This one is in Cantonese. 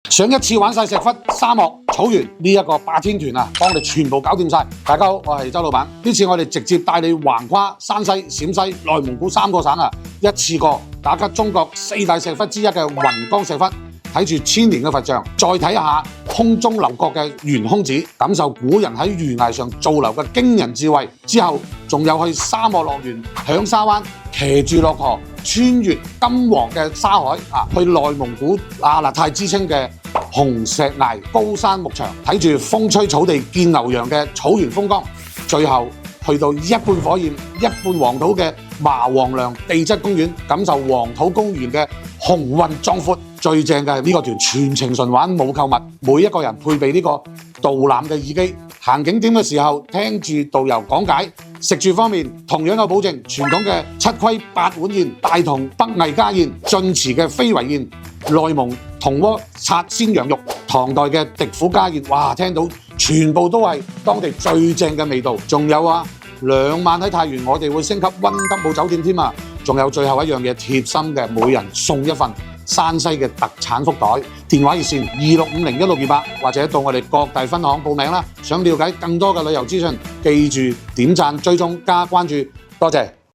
想一次玩晒石窟、沙漠、草原呢一個8天團啊，幫你全部搞掂晒。大家好，我係周老闆。呢次我哋直接帶你橫跨山西、陝西、內蒙古3個省啊，一次過打卡中國4大石窟之一嘅雲岡石窟，睇住千年嘅佛像，再睇下空中樓閣嘅懸空寺，感受古人喺懸崖上造樓嘅驚人智慧。之後仲有去沙漠樂園響沙灣，騎住駱駝穿越金黃嘅沙海啊，去內蒙古阿勒泰之稱嘅紅石崖高山牧場，睇住風吹草地見牛羊嘅草原風光。最後去到一半火焰一半黃土嘅麻黃梁地質公園，感受黃土高原嘅雄渾壯闊。最正嘅係呢個團全程純玩冇購物，每一個人配備呢個導覽嘅耳機，行景點嘅時候聽住導遊講解。食住方面同樣有保證，傳統嘅7窺8碗宴、大同北魏家宴、晉祠嘅非遺宴、內蒙銅鍋擦鮮羊肉、唐代嘅狄虎家宴，哇！聽到全部都係當地最正嘅味道。仲有啊，2晚喺太原，我哋會升級溫德姆酒店添啊！仲有最後一樣嘢貼心嘅，每人送一份山西嘅特產福袋。電話熱線26501628，或者到我哋各大分行報名啦。想了解更多嘅旅遊資訊，記住點讚、追蹤、加關注，多謝。